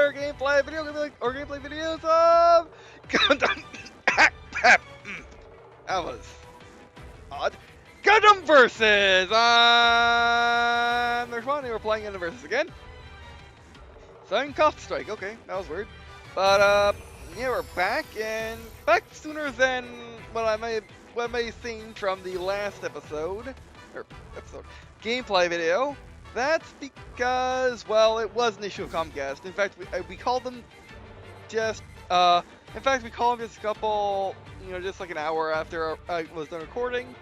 another gameplay video or gameplay videos of Gundam. That was odd. Gundam Versus. There's one. We're playing Gundam Versus again. Sudden cost strike. Okay, that was weird. But yeah, we're back and back sooner than what I may have seen from the last episode gameplay video. That's because, well, it was an issue of Comcast. In fact, we called them just, a couple, just like an hour after I was done recording,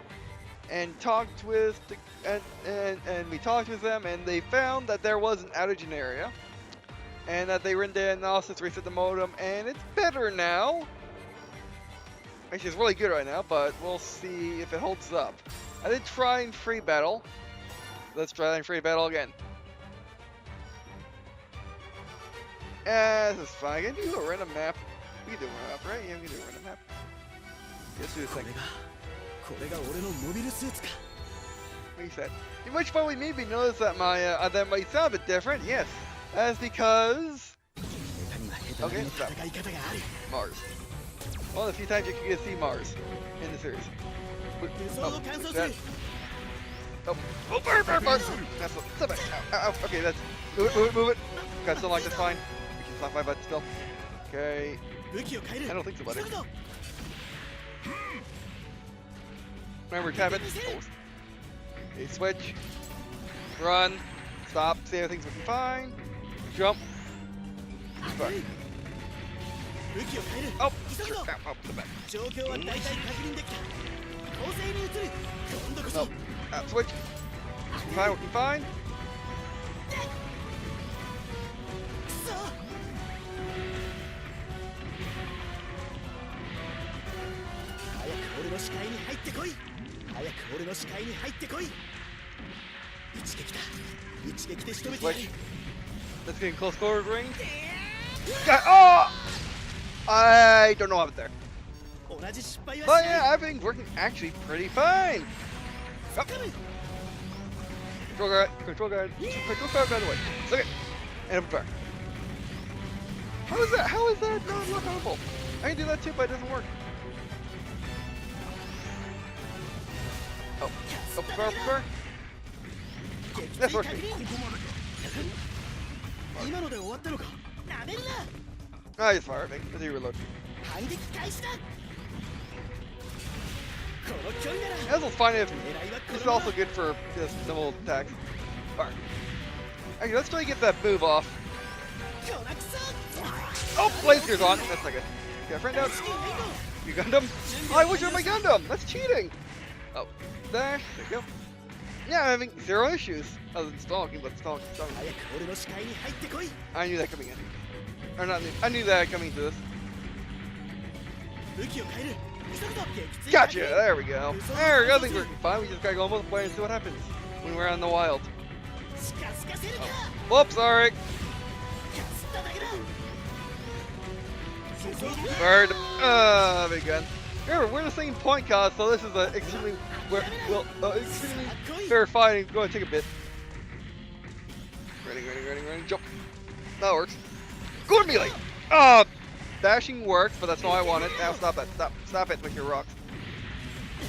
and talked with, and we talked with them, and they found that there was an outage in the area, and that they ran the analysis, reset the modem, and it's better now. Actually, it's really good right now, but we'll see if it holds up. I did try in free battle. Let's try in free battle again. This is fine. I can do a random map. We can do a random map, right? Yeah, we can do a random map. Let's do this thing. Reset. You much probably maybe notice that my sound a bit different. Yes, that's because. Okay, stop. Mars. One of the few times you can get to see Mars in the series. Oh, burn! That's so bad. Ow. Okay, that's move it. Okay, still like that's fine. We can stop my butt still. Okay. I don't think so, buddy. Remember, tap it. Okay, switch. Run. Stop. See everything's looking fine. Jump. Fine. Oh, sure. Ow, to the back. No. Switch. Fine, working fine. Switch. Let's get in close quarters range. Oh! I don't know how it's there. But yeah, everything's working actually pretty fine. Oh. Control guard by the way. Okay. And I'm back. How is that not lockable? I can do that too, but it doesn't work. Oh, prepare. That's working. Ah, he's firing me. Let's reload. This will fine if this is also good for just simple attacks. Alright. Okay, let's try to get that move off. Oh, blaze gear's on. That's not good. Okay, friend out. You Gundam? Oh, I wish you were my Gundam. That's cheating. Oh, there you go. Yeah, I'm having zero issues. Other than stalking, but stalking. I knew that coming in. Or not, I knew that coming to this. Gotcha! There we go. There we go. Things working fine. We just gotta go multiplayer and see what happens when we're out in the wild. Oh. Whoops, sorry. Bird. Big gun. Remember, we're the same point cost, so this is a extremely fair fight. It's going to take a bit. Ready, jump. That works. Good melee. Dashing works, but that's not what I wanted. Now stop that. Stop it with your rocks.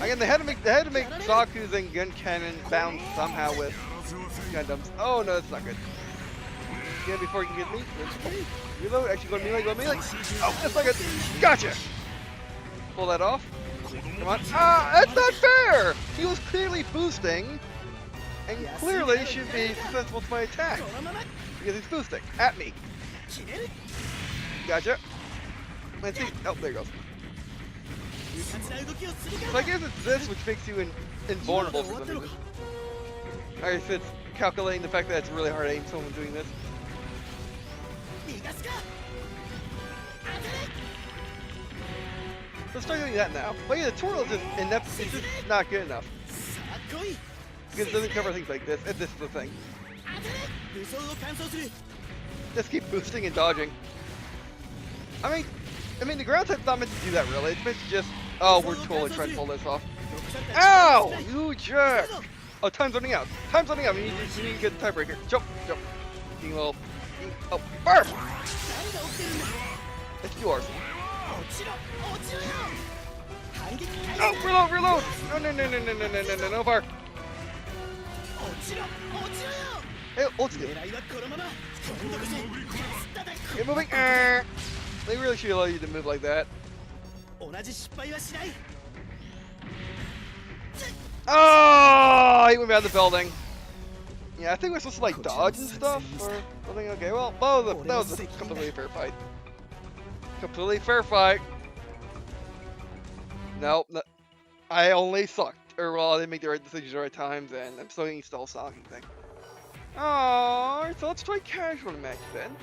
Again, they had to make Zaku's and gun cannon bounce somehow with Gundams. Oh no, that's not good. Again, before you can get me. Reload. Actually, go melee. Oh, that's not good. Gotcha. Pull that off. Come on. That's not fair. He was clearly boosting, and clearly should be successful to my attack because he's boosting at me. Gotcha. Let's see. Oh, there it goes. So I guess it's this which makes you invulnerable for some reason. I guess it's calculating the fact that it's really hard to aim someone doing this. Let's start doing that now. But yeah, the tutorial is just not good enough. Because it doesn't cover things like this, and this is the thing. Just keep boosting and dodging. I mean, the ground type's not meant to do that really. It's meant to just, oh, we're totally trying to pull this off. Ow! You jerk! Oh, time's running out. You need to get the tiebreaker. Jump. You Oh, fire! It's yours. Oh, reload, reload! No, no, fire. Hey, hold still. Get moving. They really should allow you to move like that. Oh, he went behind the building. Yeah, I think we're supposed to like dodge and stuff, or something. Okay, well, that was a completely fair fight. Completely fair fight. Nope, no, I only sucked. Or, well, I didn't make the right decisions at the right times, and I'm still getting stall stalking thing. Oh, so let's try casual match then.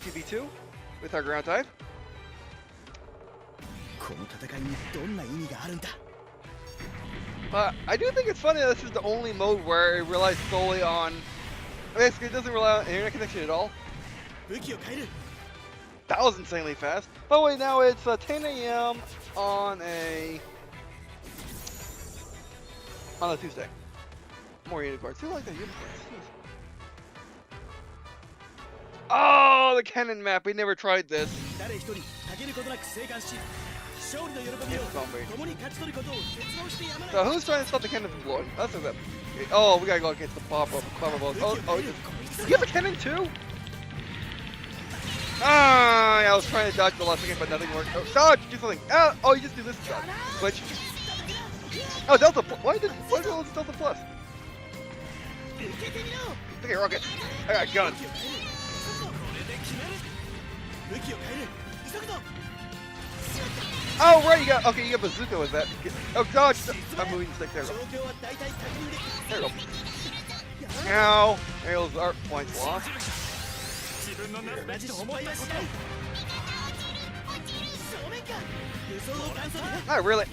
2v2 with our ground type. But I do think it's funny that this is the only mode where it relies solely on. Basically, it doesn't rely on internet connection at all. That was insanely fast. By the way, now it's 10 a.m. on a Tuesday. More unicorns. Who like that unicorns? Oh, the cannon map. We never tried this. So who's trying to stop the cannon from blowing? That's that. Oh, we gotta go against the Barbatos. Oh, you have a cannon too? Ah, I was trying to dodge the last second, but nothing worked. Oh, dodge! Do something. Oh, you just do this dodge. Switch. Oh, Delta. Why did it Delta Plus? Okay, rocket. I got a gun. Oh, right, you got bazooka with that. Oh, dodge! I'm moving the stick, there we go. There we go. Ow! There's our points lost. Not really.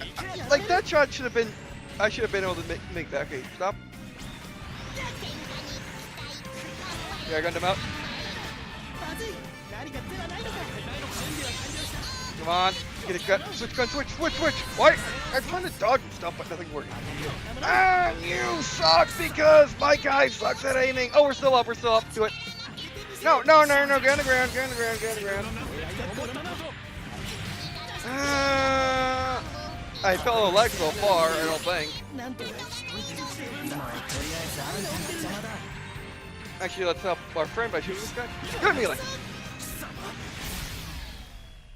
Like, that shot should have been... I should have been able to make that. Okay, stop. Yeah, I Gundam out. Come on, get a gun, switch gun, switch! Why? I'm trying to dodge and stuff, but nothing working. Ah, you suck because my guy sucks at aiming. Oh, we're still up, do it. No, get on the ground. I fell on a leg so far, I don't think. Actually, let's help our friend by shooting this guy. Good melee!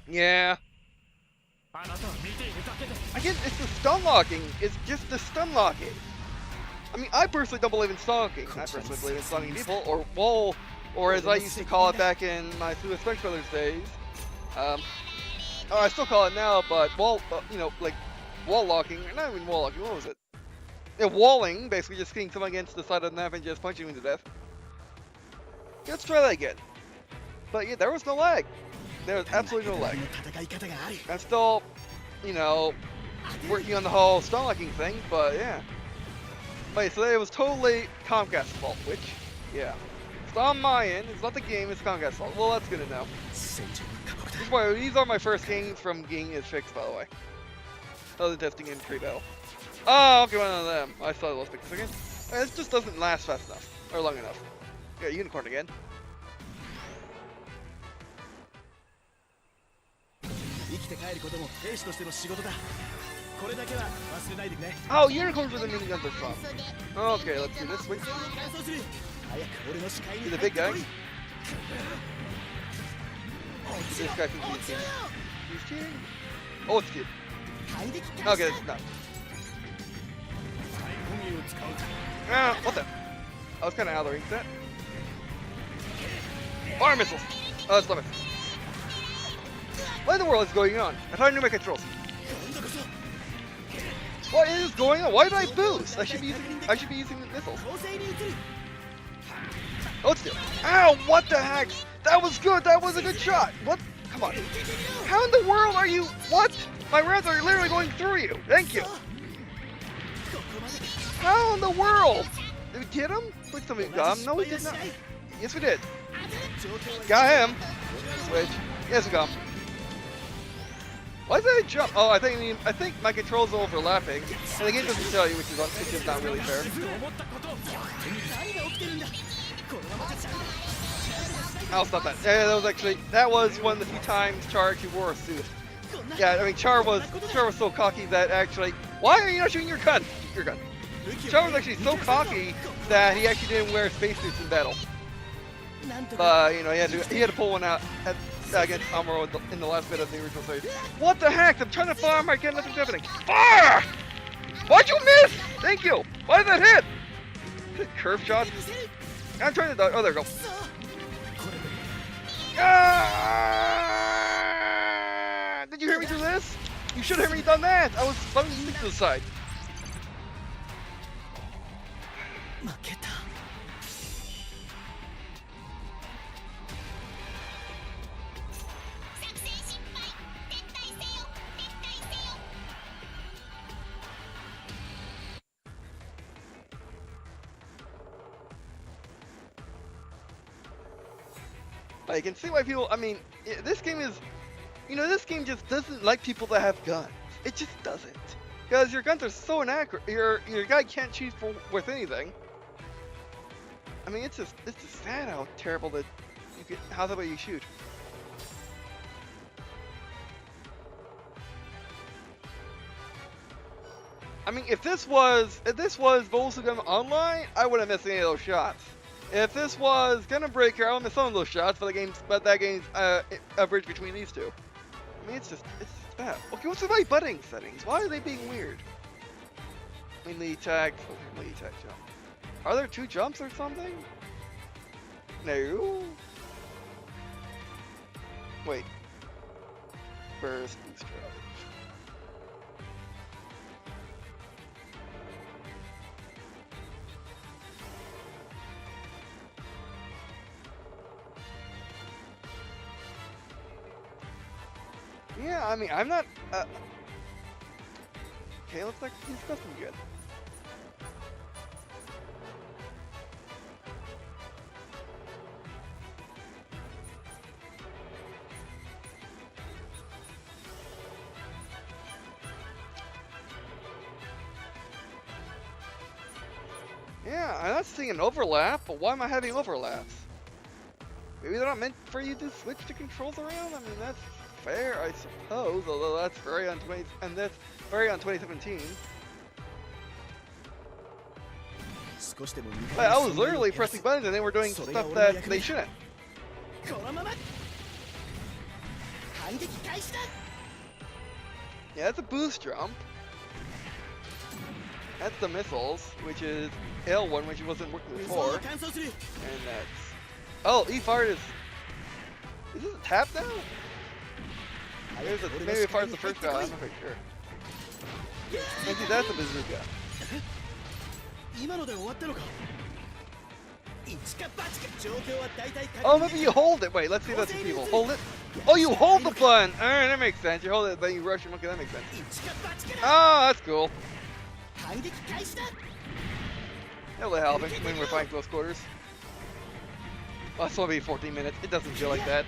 Yeah. Again, it's the stun locking. It's just the stun locking. I mean, I personally don't believe in stalking. I personally believe in stalking people, or wall, or as I used to call it back in my Suicide Spec Brothers days. I still call it now, but wall, like wall locking. Not even wall locking. What was it? Yeah, walling. Basically, just getting someone against the side of the map and just punching him to death. Let's try that again. But yeah, there was no lag. There was absolutely no lag. I'm still, working on the whole stun locking thing, but yeah. Wait, so it was totally Comcast's fault, which, yeah. It's on my end, it's not the game, it's Comcast's fault. Well, that's good to know. These are my first games from getting it fixed, by the way. Other than testing in pre-battle. Oh, okay, one of them. I saw the last pick a second. It just doesn't last fast enough, or long enough. Yeah, unicorn again. Oh, unicorns with the miniguns are fun. Okay, let's do this. Wait. See the big guy. This guy thinks he's cheating. He's cheating? Oh, it's cute. Okay, it's not. What the? I was kind of out of the range of that. Fire missiles! Oh, that's limit. What in the world is going on? I thought I knew my controls. What is going on? Why did I boost? I should be using the missiles. Oh, it's still. Ow! What the heck? That was good. That was a good shot. What? Come on. How in the world are you? What? My rounds are literally going through you. Thank you. How in the world? Did we get him? Please tell me we got him. No, we did not. Yes, we did. Got him. Switch. Yes, we got him. Why is that a jump? Oh, I think my controls are overlapping, and the game doesn't tell you, which is not really fair. I'll stop that. Yeah, that was one of the few times Char actually wore a suit. Yeah, I mean Char was so cocky that actually, why are you not shooting your gun? Your gun. Char was actually so cocky that he actually didn't wear spacesuits in battle. But you know, he had to pull one out against Amuro in the last bit of the original series. What the heck? I'm trying to fire my gun, nothing's happening. Fire! Why'd you miss? Thank you. Why did that hit? Curve shot. I'm trying to dodge. Oh, there we go. Ah! Did you hear me do this? You should have heard me done that. I was bumping the stick to the side. I can see why people, I mean, this game is, you know, this game just doesn't like people that have guns. It just doesn't. Because your guns are so inaccurate, your guy can't shoot with anything. I mean, it's just sad how terrible that you can, how the way you shoot. I mean, if this was Mobile Suit Gundam Online, I wouldn't miss any of those shots. If this was Gundam Breaker, I would miss some of those shots, but that game's a bridge between these two. I mean, it's just bad. Okay, what's with my butting settings? Why are they being weird? Mainly attack, mainly attack jump. Are there 2 jumps or something? No. Wait. Burst, boost drive. Yeah, I mean, I'm not, okay, looks like he's custom good. Yeah, I'm not seeing an overlap, but why am I having overlaps? Maybe they're not meant for you to switch the controls around? I mean, that's fair, I suppose, although that's very on 2017. But I was literally pressing buttons and they were doing stuff that they shouldn't. Yeah, that's a boost jump. That's the missiles, which is L1, which wasn't working before. And that's... Oh, E-Fart is this a tap now? Maybe E-Fart's the first guy, I'm not quite sure. Maybe that's a bazooka. Oh, maybe you hold it. Wait, let's see if that's the people. Hold it. Oh, you hold the button. Alright, that makes sense. You hold it, then you rush him. Okay, that makes sense. Oh, that's cool. That'll help when we're fighting close quarters. Well, that's only be 14 minutes. It doesn't feel like that.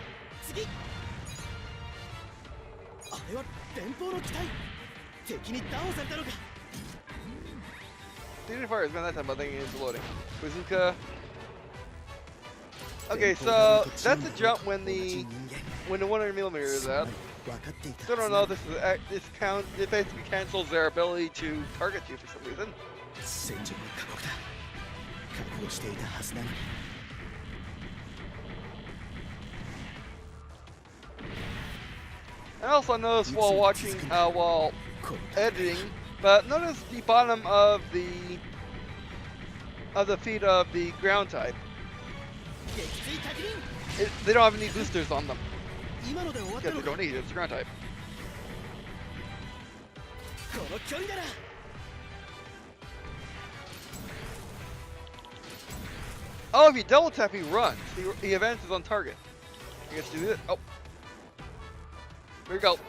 The fire has been that time, but I think it's loading. Bazooka. Okay, so that's a jump when the 100mm is out. Still don't know if it basically cancels their ability to target you for some reason. I also noticed while watching, while editing, but notice the bottom of the feet of the ground type. They don't have any boosters on them. Because they don't need it, it's ground type. Oh, if you double tap, he runs. He advances on target. I guess do this. Oh. Here we go.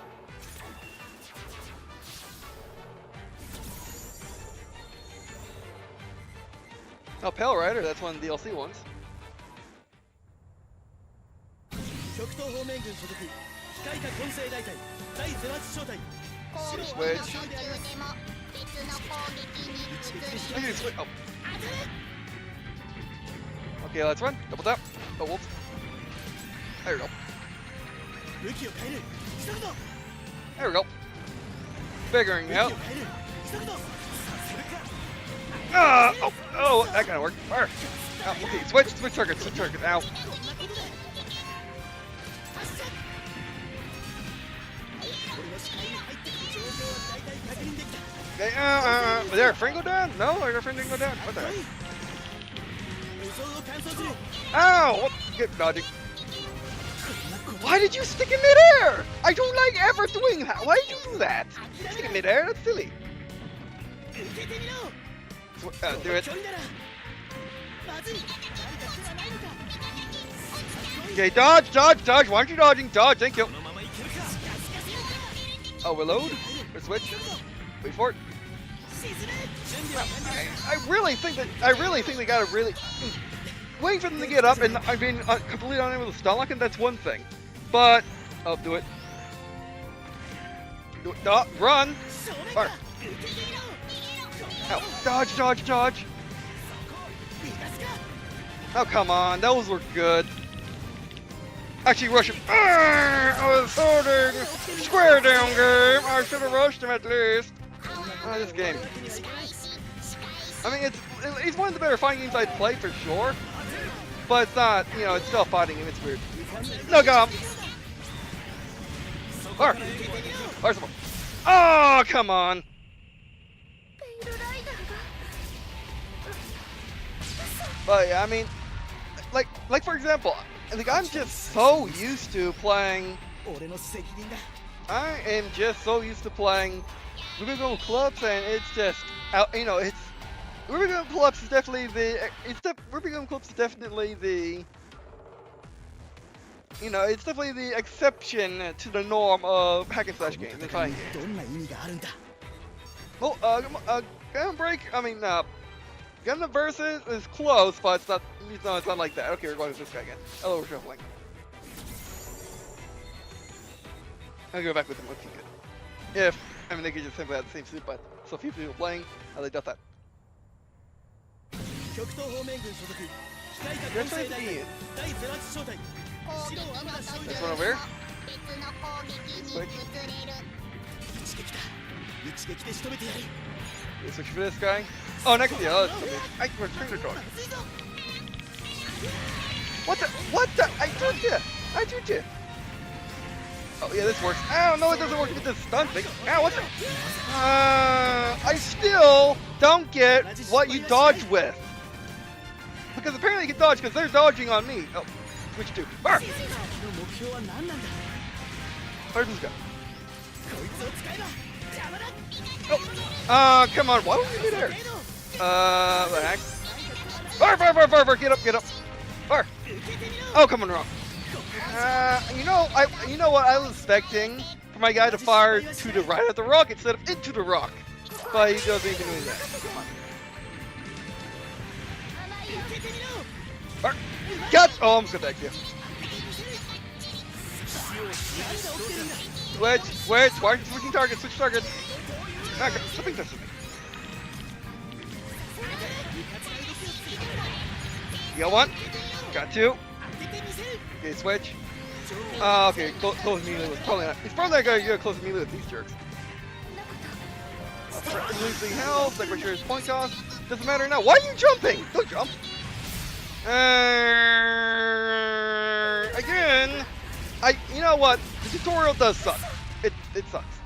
Oh, Pale Rider, that's one of the DLC ones. Switch. Oh. Okay, let's run. Double tap. Oh, whoops. There we go. There we go. Figuring out. Oh, that kind of worked. Fire. Oh, okay, switch target, ow. Okay, is there a friend go down? No, or a friend didn't go down? What the heck? Ow! Whoop, get dodging. Why did you stick in midair? I don't like ever doing that. Why did you do that? Stick in midair? That's silly. Do it. Okay, dodge. Why aren't you dodging? Dodge, thank you. Oh, reload? Or switch? Wait for it. I really think they gotta really waiting for them to get up and I mean completely unable to stun lock, and that's one thing. But oh, do it. Run! Fire. Ow. Dodge! Oh, come on, those were good. Actually, rush him. I was holding square down game. I should have rushed him at least. This game. I mean, it's one of the better fighting games I'd play for sure. But it's not, you know, it's still a fighting game. It's weird. No, go. Fire. Oh, come on. But yeah, I mean, like for example, like I'm just so used to playing. I am just so used to playing Ruby Gundam Clubs, and it's just, you know, it's Ruby Gundam Clubs is definitely Ruby Gundam Clubs is definitely the, you know, it's definitely the exception to the norm of hack and slash games and fighting games. Well, Gundam Break. I mean, Gundam Versus is close, but it's not like that. Okay, we're going with this guy again. Hello, we're shuffling. I'll go back with him. Let's keep it. I mean, they could just simply have the same suit, but so few people playing, how they got that. This one over here. Switch. Switch for this guy. Oh, next to the other. We're trying to go. What the? I told you. Oh yeah, this works. Oh no, it doesn't work with this stun thing. Ow, what's it? I still don't get what you dodge with. Because apparently you can dodge because they're dodging on me. Oh, switch to. Fire! Where's this guy? Oh, come on, why would you be there? The heck? Fire! Get up! Fire! Oh, come on, wrong. You know what I was expecting for my guy to fire to the right of the rock instead of into the rock, but he doesn't even do that. Come on. Fire! Got! Oh, I'm good, thank you. Switch! Why are you switching targets? Switch targets! Something touches me. You got one? Got two. Okay, switch. Okay, close immediately with probably not. It's probably not gonna close immediately with these jerks. Losing health, like what your point cost. Doesn't matter now. Why are you jumping? Don't jump. Again, you know what? The tutorial does suck. It sucks.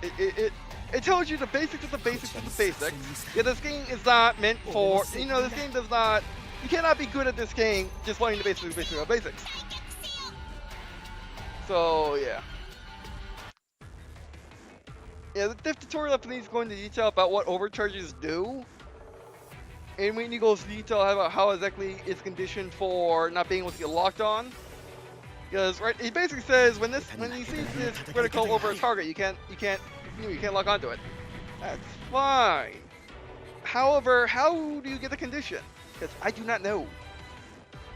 It tells you the basics of the basics of the basics. Yeah, this game is not meant for, you know, this game does not, you cannot be good at this game just learning the basics of the basics. So, yeah. Yeah, the tutorial up needs to go into detail about what overcharges do. And we need to go into detail about how exactly it's conditioned for not being able to get locked on. Because, right, it basically says when you see this critical over a target, you can't lock onto it. That's fine. However, how do you get the condition? Because I do not know.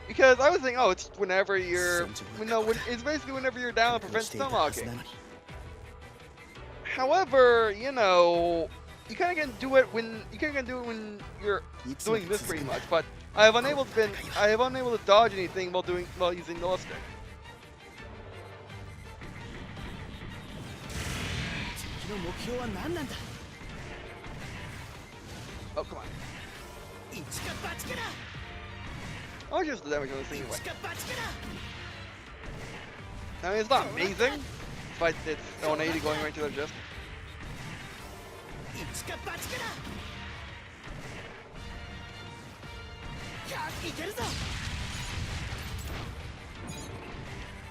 Because I was thinking, oh, it's whenever you're, it's basically whenever you're down and prevents stun locking. However, you know, you kind of can do it when you're doing this pretty much. But I have unable to dodge anything while using the left stick. Oh, come on. Oh, just the damage on this thing anyway. I mean, it's not amazing, but it's 180 going right to their chest.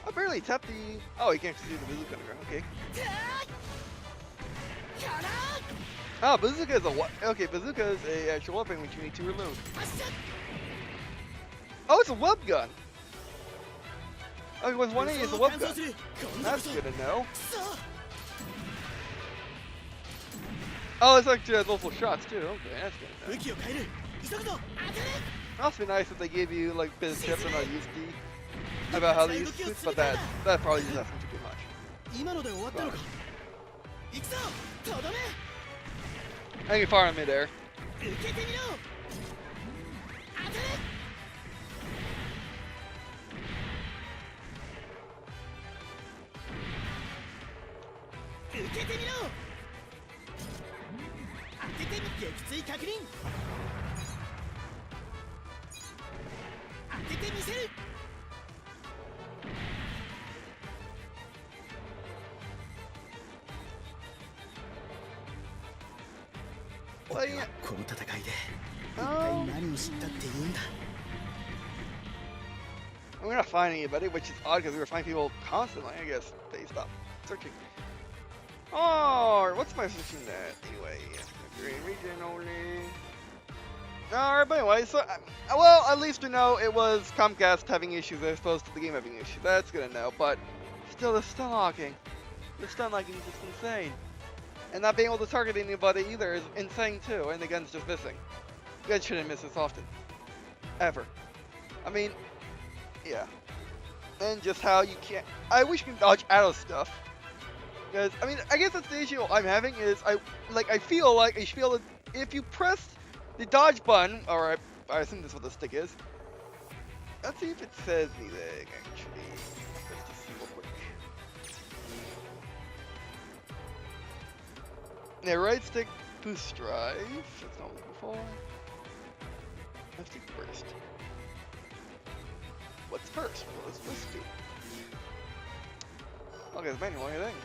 I barely tapped the... Oh, he can't see the bazooka underground. Okay. Oh, bazooka is a what? Okay, bazooka is a actual weapon which you need to reload. Oh, it's a web gun. Oh, with 180 it's a web gun. That's good to know. Oh, it's actually multiple shots too. Okay, that's good to know. It must be nice if they gave you like a bit of tips on how to use the about how to use suits, but that probably just asking too much. I can fire in midair. Well, yeah. I'm not finding anybody, which is odd because we were finding people constantly. I guess they stopped searching. Oh, what's my searching at? Anyway, green region only. Alright, but anyway, so, well, at least we know it was Comcast having issues as opposed to the game having issues. That's good to know, but still, the stun locking. The stun locking is just insane. And not being able to target anybody either is insane too, and the gun's just missing. You guys shouldn't miss this often. Ever. I mean, yeah. And just how you can't... I wish you could dodge out of stuff. Because, I mean, I guess that's the issue I'm having is, I feel like that if you press the dodge button, or I assume that's what the stick is. Let's see if it says anything, actually. Let's just see real quick. Yeah, right stick boost drive. That's not what I'm looking for. Left stick first. What's first? What does this do? Okay, there's manual anything.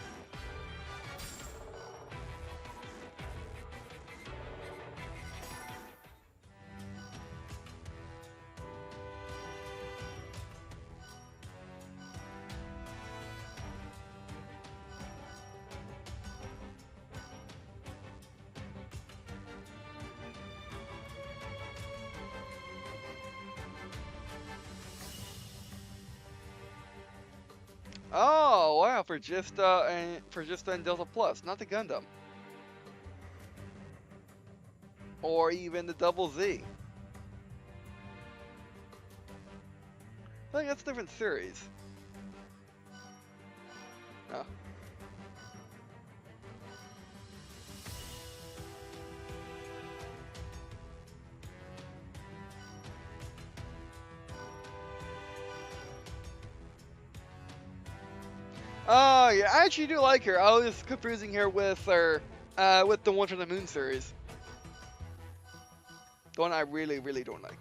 Oh wow! For just and Delta Plus, not the Gundam, or even the Double Z. I think that's a different series. Oh. Oh yeah, I actually do like her. I was confusing her with the one from the Moon series. The one I really, really don't like.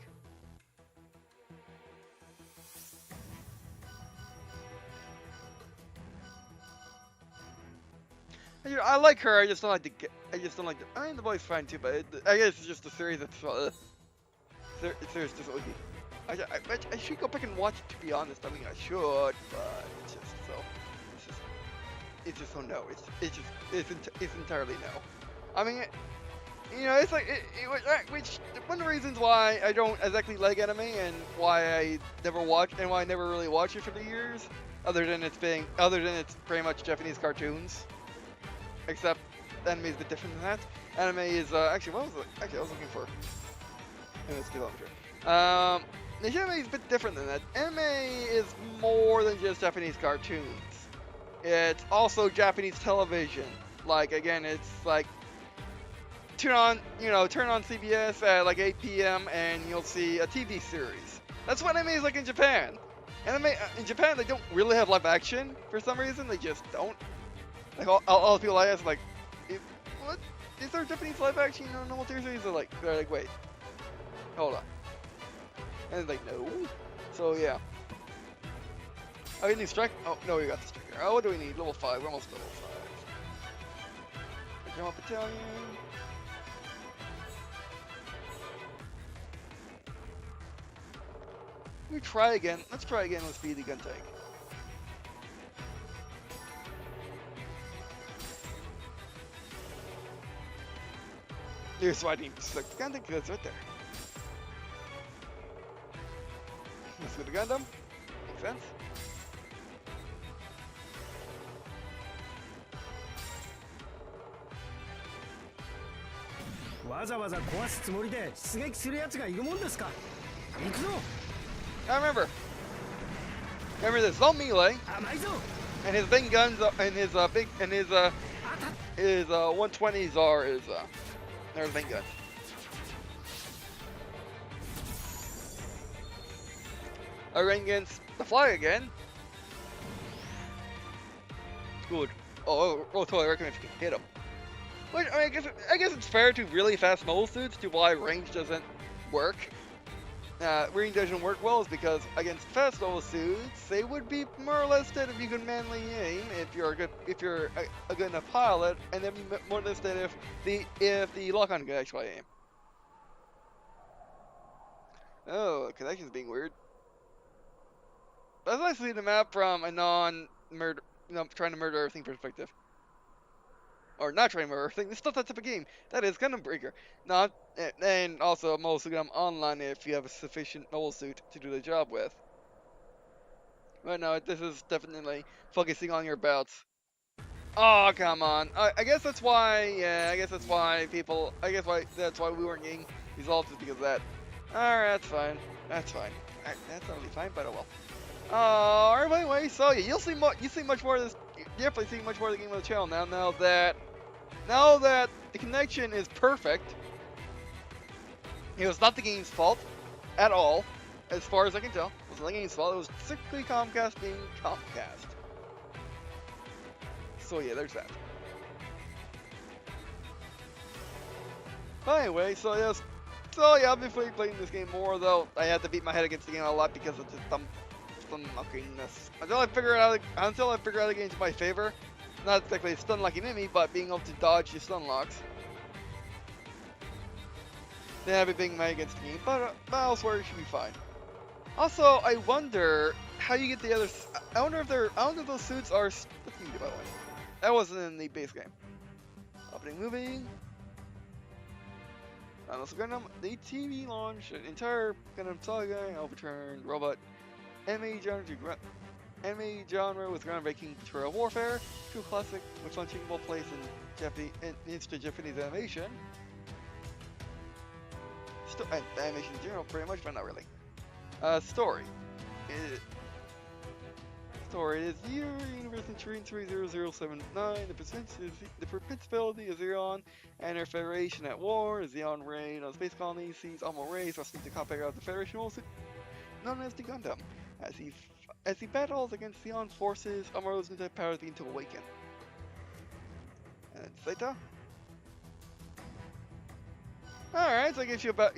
I like her. I just don't like the. I mean, the boy's fine too, but I guess it's just the series that's. Series just OG. I should go back and watch it, to be honest. I mean, I should, but it's just so. It's just so no. It's entirely no. I mean, you know, it's like which one of the reasons why I don't exactly like anime and why I never watch and why I never really watch it for the years, other than it's pretty much Japanese cartoons. Except anime is a bit different than that. Anime is actually what was it? Actually, I was looking for. Let's get on here. The anime is a bit different than that. Anime is more than just Japanese cartoons. It's also Japanese television. Like again, it's like turn on CBS at like 8 p.m. and you'll see a TV series. That's what anime is like in Japan. Anime in Japan, they don't really have live action for some reason. They just don't. Like all the people I ask, like, what is there Japanese live action on normal series? They're like, wait, hold on, and it's like, no. So yeah. Oh, you need strike. Oh no, we got the striker. Oh, what do we need? Level 5. We're almost level 5. Jump battalion. We try again. Let's try again with Speedy Gun Tank. Here's why I need to select the Gun Tank, because it's right there. Let's go to Gundam. Makes sense. I remember this. It's all melee, and his big guns and his 120s are they're the big guns. I ran against the flag again. Good. Oh, totally recommend if you can hit him. Which, I mean, I guess it's fair to really fast mobile suits to why range doesn't work. Range doesn't work well is because against fast mobile suits, they would be more or less dead if you can manually aim. If you're a good enough pilot, and then be more or less dead if the lock-on can actually aim. Oh, connection's being weird. That's nice to see the map from a non-murder, trying to murder everything perspective. Or not trying to murder everything. This is not that type of game. That is Gundam Breaker. Not, and also Mobile Suit Gundam Online if you have a sufficient mobile suit to do the job with. But no, this is definitely focusing on your belts. Oh, come on. I guess that's why, that's why we weren't getting results is because of that. Alright, that's fine. That's fine. That's not really fine, but oh well. Alright, anyway, so yeah, you see much more of this. You definitely see much more of the game on the channel now that the connection is perfect. It was not the game's fault at all, as far as I can tell. It wasn't the game's fault. It was strictly Comcast being Comcast. So yeah, there's that. But anyway, so yeah, I've been playing this game more, though I had to beat my head against the game a lot because of the stun lockingness. Until I figure out the game to my favor. Not exactly stun locking enemy, but being able to dodge your stun locks. Then I've been being mad against the game, but elsewhere it should be fine. Also, I wonder how you get the others. I wonder if those suits are. Let's see, by the way. That wasn't in the base game. Opening movie. Also Gundam, the TV launch, an entire Gundam saga, overturned robot, anime genre with groundbreaking tutorial warfare, true classic with functional place in instant Japanese animation. Animation in general, pretty much, but not really. Story. Story is Universe Insurance 30079. The principality of Zeong and her Federation at war. Zeong raid on space colony, sees Almo race, rusting to combat out the Federation, also known as the Gundam. As he battles against Zeong forces, Amuro's new type powers begin to awaken. And Zeta. Alright, so it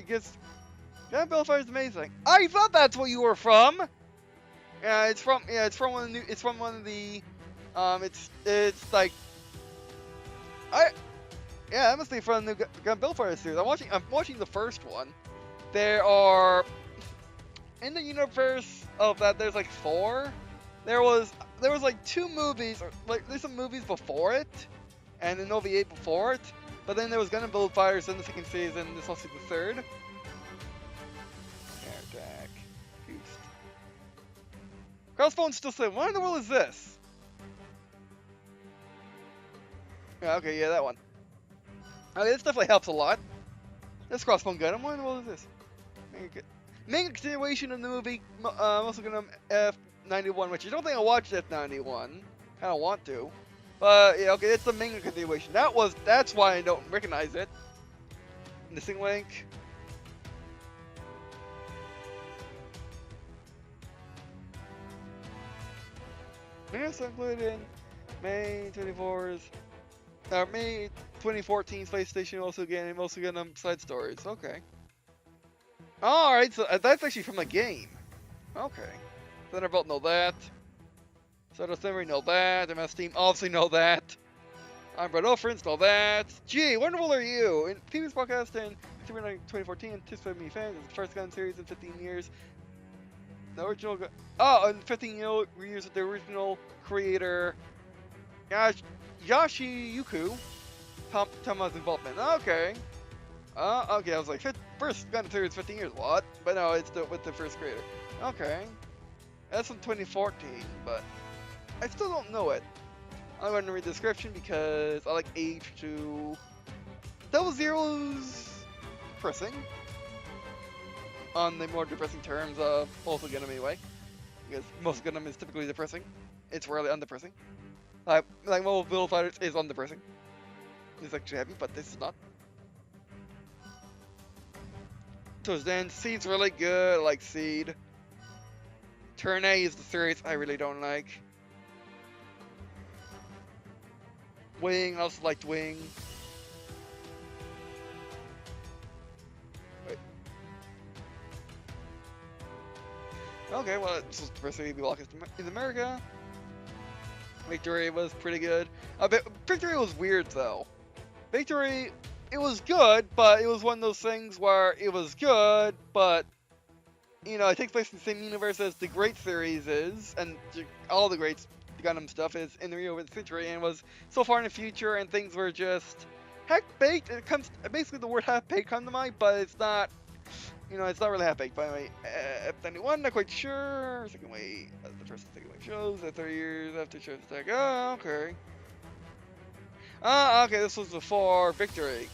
gets Gamplay is amazing. I thought that's where you were from. Yeah, it's from one of the it's like that must be from the new Gamplay series. I'm watching the first one. There are in the universe of that there's like 4. There was like 2 movies, or like there's some movies before it, and an OVA before it. But then there was Gundam Build Fighters in the 2nd season. This also the 3rd. Air attack. Boost. Crossbone's still saying, what in the world is this? Yeah, okay, yeah, that one. Okay, this definitely helps a lot. This Crossbone Gundam, what in the world is this? Main continuation of the movie, also Gundam F91, which I don't think I watched F91. Kinda want to. But, yeah, okay, it's the main continuation. That's why I don't recognize it. missing link. Yes, included in May 24's, May 2014's PlayStation also Gundam side stories. Okay. Alright, so that's actually from a game. Okay. Thunderbolt know that. Soda Theory know that. MS Team obviously know that. I'm Brett Friends know that. Gee, wonderful are you? In previous podcast in 2014, anticipated many fans. It's the first Gundam series in 15 years. The original, in 15 years with the original creator, Yoshiyuki Tama's involvement. Okay. Okay, I was like, first Gundam series 15 years, what? But no, it's with the first creator. Okay. That's from 2014, but I still don't know it. I'm going to read the description because I like H2. Double Zero's depressing. On the more depressing terms of also Gundam anyway. Because most Gundam is typically depressing. It's rarely undepressing. Like Mobile Fighters is undepressing. It's actually heavy, but this is not. Towards the end, Seed's really good. I like Seed. Turn A is the series I really don't like. Wing, I also liked Wing. Wait. Okay, well, this was the first thing we blocked in America. Victory was pretty good. Victory was weird though. Victory, it was good, but it was one of those things where it was good, but you know, it takes place in the same universe as the Great series is, and all the Great Gundam stuff is in the real century, and was so far in the future, and things were just half-baked. It comes basically the word half-baked comes to mind, but it's not. You know, it's not really half-baked. By the way, F91, not quite sure. Second wave, the first and second wave shows. 30 years after shows attack. Oh, okay. Okay, this was before Victory.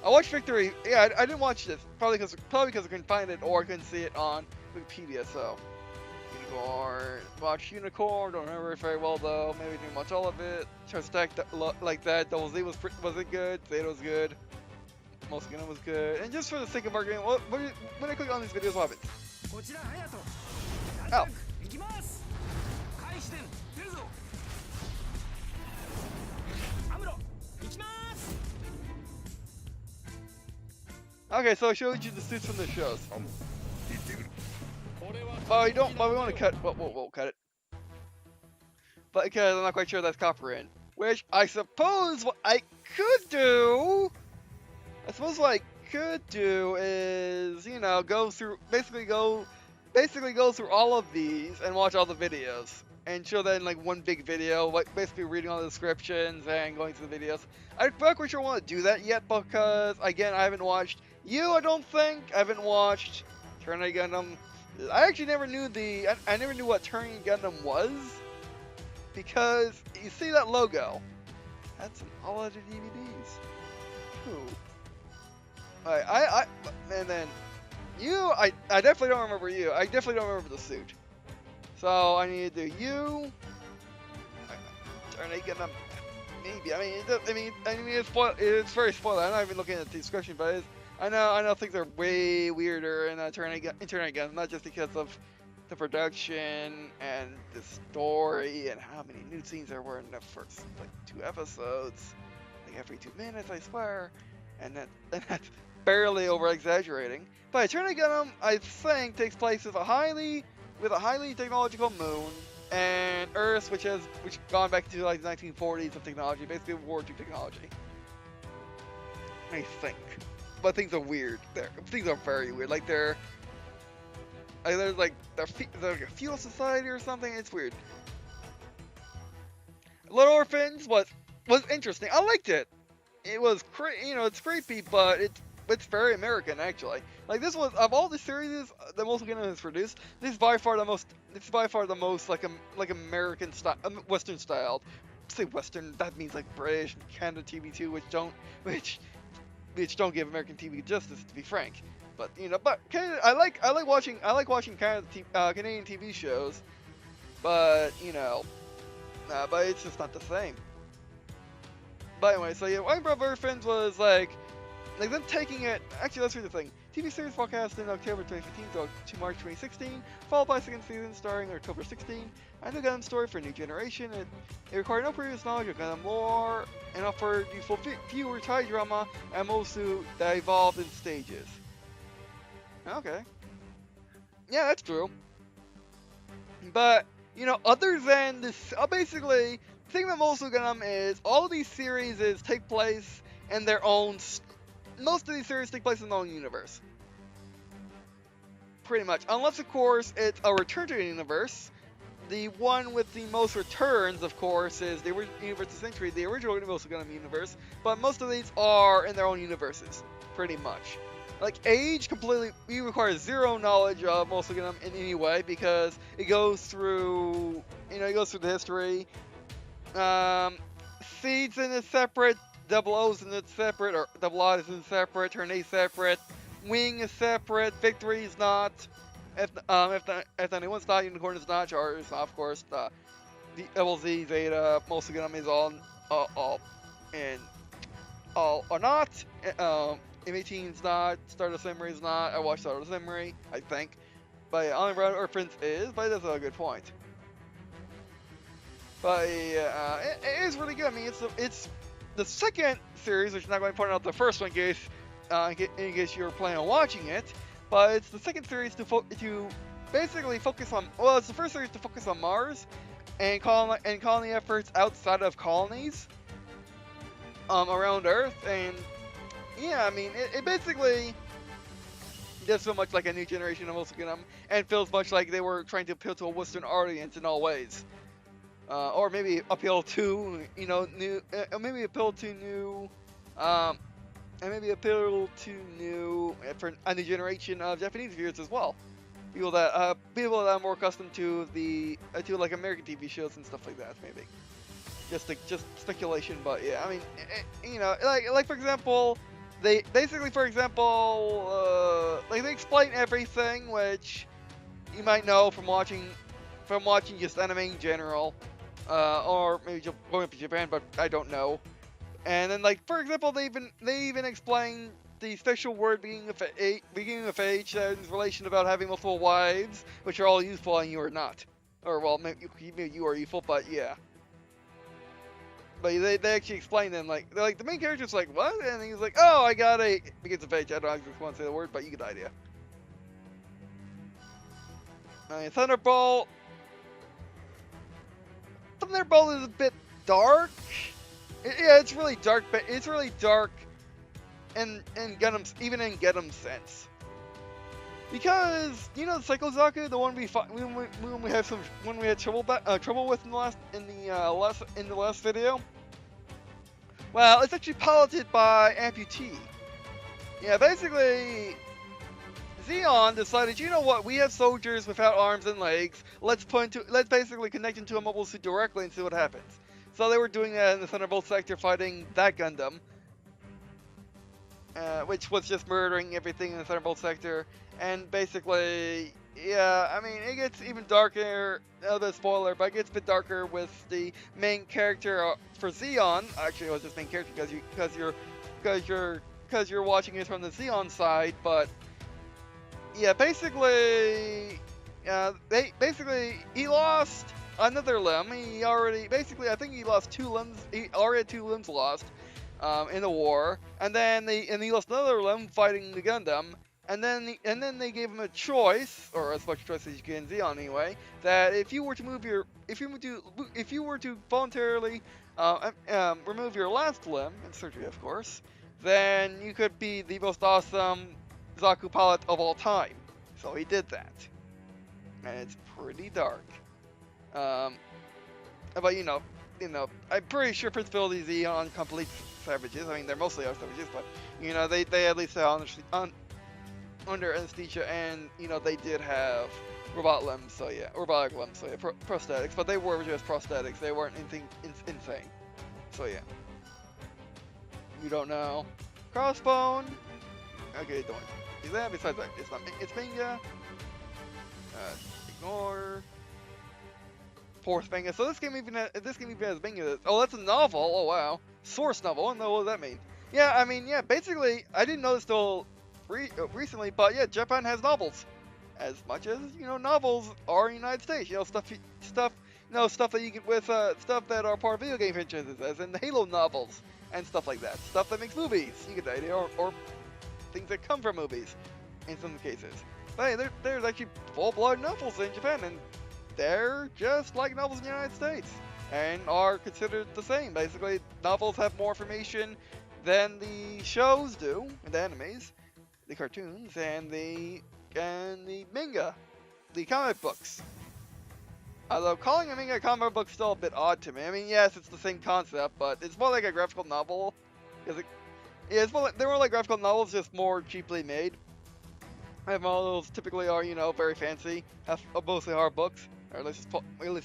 I watched Victory. Yeah, I didn't watch this. Probably because I couldn't find it or I couldn't see it on Wikipedia. So, Unicorn. Watch Unicorn. Don't remember it very well though. Maybe didn't watch all of it. Shows attack like that. Double Z wasn't good. Zeta was good. Most Gundam was good. And just for the sake of argument, when I click on these videos, what happens? Oh. Okay, so I showed you the suits from the shows. But we want to cut. We'll cut it. But because I'm not quite sure that's copyright, which I suppose what I could do. I suppose what I could do is, you know, basically go through all of these and watch all the videos and show that in like one big video, like basically reading all the descriptions and going through the videos. I'm not quite sure I want to do that yet because, again, I haven't watched I don't think. I haven't watched Turn A Gundam. I actually never knew I never knew what Turn A Gundam was because you see that logo. That's an all other DVDs. Cool. And then I definitely don't remember you. I definitely don't remember the suit. So I need to do you. Turn A Gundam. Maybe. I mean, it's very spoiler. I'm not even looking at the description, but I know things are way weirder in Turn A Gundam, not just because of the production and the story and how many nude scenes there were in the first like 2 episodes, like every 2 minutes, I swear, and that's barely over exaggerating. But Turn A Gundam, I think, takes place with a highly technological moon, and Earth, which gone back to like the 1940s of technology, basically World War II technology. I think. But things are weird. Things are very weird. Like they're like a feudal society or something. It's weird. Little Orphans was interesting. I liked it. It was it's creepy, but it's very American actually. Like this was, of all the series that most Gundam has produced, this is by far the most like American style, Western styled. Say Western, that means like British, Canada TV2, which don't give American TV justice, to be frank. But Canada, I like watching Canadian TV shows, but but it's just not the same. But anyway, so yeah, My Brother Orphans was like like them taking it. Actually, let's read the thing. TV series broadcast in October 2015 to March 2016, followed by a second season starting in October 16. A new Gundam story for a new generation. It required no previous knowledge of Gundam lore and offered useful viewer tie drama and Mobile Suit that evolved in stages. Okay. Yeah, that's true. But, you know, other than this, basically, the thing about Mobile Suit Gundam is all of these series take place in their own. Most of these series take place in their own universe. Pretty much. Unless, of course, it's a return to the universe. The one with the most returns, of course, is the Universe of Century, the original Mobile Suit Gundam universe. But most of these are in their own universes. Pretty much. Like, Age completely, you require zero knowledge of Mobile Suit Gundam in any way because it goes through, you know, it goes through the history. Seeds in it separate, Double O's in it separate, or Double I is in separate, Turn A separate, Wing is separate, Victory is not, if anyone's not, Unicorn is not, Charter is not, of course, the Double Z, Zeta, Mobile Suit Gundam is all are not. M18 is not, Stardust Memory is not, I watched Stardust Memory, I think. But yeah, Only Reference is, but that's a good point. But yeah, it is really good. I mean, it's the second series, which I'm not going to point out the first one in case you're planning on watching it. But it's the second series to basically focus on, well, it's the first series to focus on Mars and colony efforts outside of colonies around Earth. And yeah, I mean, it basically does feel much like a new generation of Mobile Suit Gundam, and feels much like they were trying to appeal to a Western audience in all ways, or maybe appeal to, you know, maybe appeal to new, and maybe appeal to new for a new generation of Japanese viewers as well, people that are more accustomed to to like American TV shows and stuff like that, maybe. Just speculation, but yeah, I mean, you know, like for example. They basically, for example, like they explain everything, which you might know from watching just anime in general, or maybe just going up to Japan, but I don't know. And then, like for example, they even explain the special word beginning of age that is relation about having multiple wives, which are all useful and you are not, or well, maybe you are useful, but yeah. But they actually explain them, like the main character's like, what? And he's like, oh, I got a begins of age. I don't actually want to say the word, but you get the idea. Thunderbolt is a bit dark. Yeah, it's really dark, but it's really dark in Gundam's, even in Gundam's sense. Because you know the Psycho Zaku, the one when we had trouble with in the last video. Well, it's actually piloted by amputee. Yeah, basically, Zeong decided, you know what, we have soldiers without arms and legs. Let's basically connect into a mobile suit directly and see what happens. So they were doing that in the Thunderbolt sector, fighting that Gundam, which was just murdering everything in the Thunderbolt sector. And basically, yeah, I mean, it gets even darker. Another spoiler, but it gets a bit darker with the main character for Zeong. Actually, it was just main character because you're watching it from the Zeong side. But yeah, basically, he lost another limb. I think he lost 2 limbs. He already had 2 limbs lost in the war, and then he lost another limb fighting the Gundam. And then they gave him a choice, or as much choice as you can in Zeong anyway, that if you were to voluntarily remove your last limb, in surgery of course, then you could be the most awesome Zaku pilot of all time. So he did that, and it's pretty dark. But you know, I'm pretty sure Principality Zeong complete savages. I mean, they're mostly our savages, but you know, they at least under anesthesia, and you know they did have robotic limbs, so yeah, prosthetics, but they were just prosthetics. They weren't anything insane. So yeah, you don't know. Crossbone. Okay, don't see that. Besides that, it's manga. Ignore. Fourth manga. So this game even has manga. Oh, that's a novel. Oh wow, source novel. I don't know what does that mean. Yeah, I mean, yeah, basically, I didn't know this till recently, but yeah, Japan has novels. As much as, novels are in the United States. Stuff that you get with, stuff that are part of video game franchises, as in the Halo novels, and stuff like that. Stuff that makes movies, you get the idea, or things that come from movies, in some cases. But hey, there's actually full-blood novels in Japan, and they're just like novels in the United States, and are considered the same. Basically, novels have more information than the shows do, the animes, the cartoons, and the manga, the comic books. Although calling a manga a comic book is still a bit odd to me. I mean, yes, it's the same concept, but it's more like a graphical novel. They're more like graphical novels, just more cheaply made. And models typically are, very fancy, have mostly hard books, or at least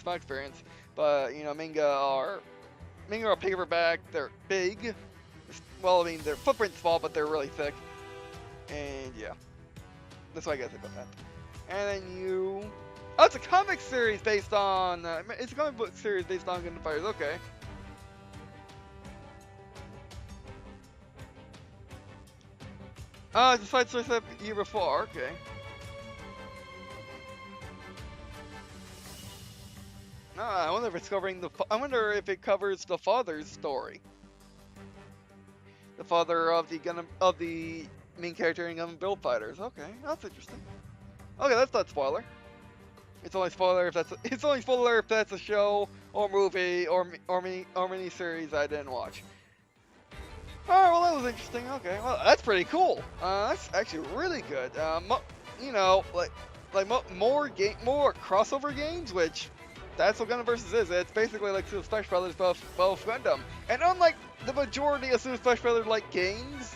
my experience. But manga are paperback. They're big. Well, I mean, their footprint's small, but they're really thick. And yeah, that's what I gotta say about that. And then oh, it's a comic series based on. It's a comic book series based on Gundam Fighters. Okay. It's a side story set up year before. Okay. I wonder if it's covering I wonder if it covers the father's story. The father of the main character in Gundam Build Fighters. Okay, that's interesting. Okay, that's not spoiler. It's only spoiler if that's a show or movie or mini series I didn't watch. Alright, well that was interesting. Okay, well that's pretty cool. That's actually really good. More crossover games, which that's what Gundam Versus is. It's basically like Super Smash Brothers, but Gundam. And unlike the majority of Super Smash Brothers like games,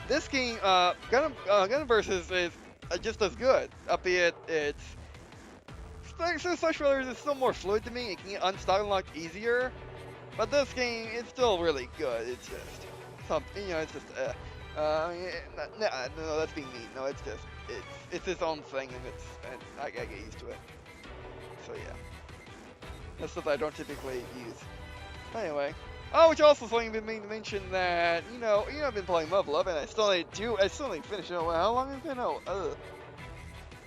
this game, Gundam Versus is just as good. Albeit it's Super Smash Brothers is still more fluid to me. It can get unstuck a lot easier. But this game, it's still really good. It's just something, it's just no, that's being mean. No, it's its own thing, and I get used to it. So yeah, that's stuff I don't typically use. But anyway, which also something I've been to mention that I've been playing Mobile Suit, and I still need to finish it. How long has it been out?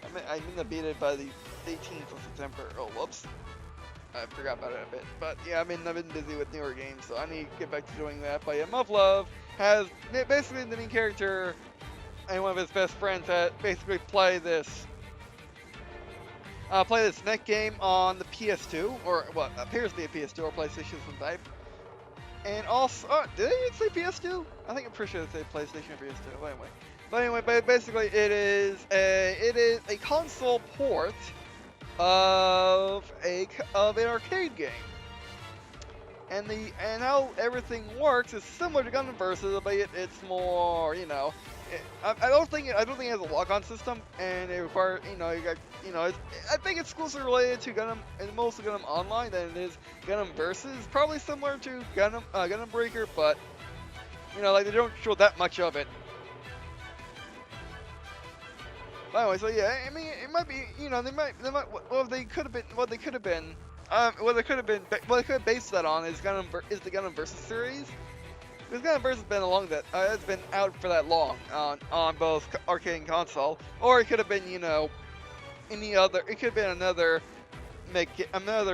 I'm in the beta by the 18th of September. Oh, whoops. I forgot about it a bit. But yeah, I've been busy with newer games, so I need to get back to doing that. But yeah, Muv has basically the main character and one of his best friends that basically play this neck game on the PS2, or what appears to be a PS2 or PlayStation some type. And also, did I even say PS2? I think I'm pretty sure they say PlayStation or PS2. But anyway, basically it is a console port of an arcade game, and how everything works is similar to Gundam Versus, but it's more, I don't think it has a lock-on system, and it requires, I think it's exclusively related to Gundam, and mostly Gundam Online than it is Gundam Versus. Probably similar to Gundam Breaker, but like they don't show that much of it. Anyway, so yeah, I mean, it might be, they could have based that on is the Gundam Versus series. Because Gundam Versus has been out for that long on both arcade and console, or it could have been, it could have been another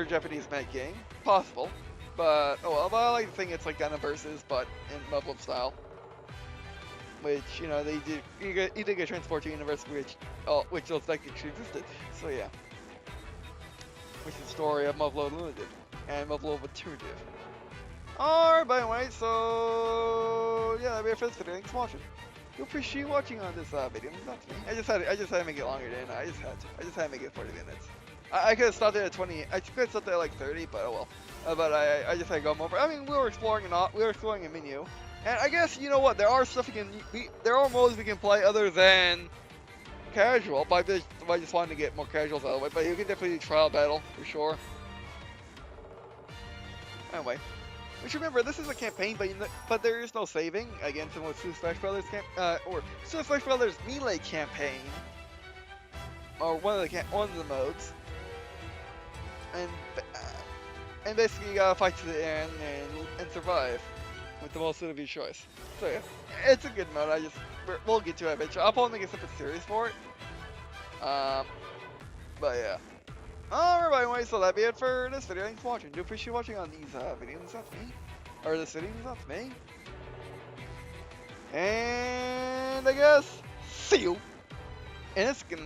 Japanese mech game, possible. But but I like to think it's like Gundam Versus, but in Mobile style. Which, they did, you did get Transport to Universe, which those actually existed. So yeah. Which is the story of Mobile Limited and Mobile Alternative. Alright, by the way, so yeah, that'll be it for this video. Thanks for watching. You appreciate watching on this video. Not to me. I just had to make it longer, didn't I? I just had to make it 40 minutes. I could have stopped it at 20. I could have stopped it at like 30, but oh well. But I just had to go over. I mean, we were exploring a menu. And I guess, you know what, there are modes we can play other than casual, but I just wanted to get more casuals out of the way, but you can definitely do trial battle, for sure. Anyway, which remember, this is a campaign, but there is no saving, again, similar to Super Smash Brothers, or Super Smash Brothers Melee campaign, or one of the modes. And basically you gotta fight to the end and survive. with the most suit of your choice. So yeah, it's a good mode. We'll get to it eventually. I'll probably make a separate series for it. But yeah. Alright, anyway, so that'd be it for this video. Thanks for watching. Do appreciate watching on these videos. That's me. Or this video. That's me. And I guess see you in a skin.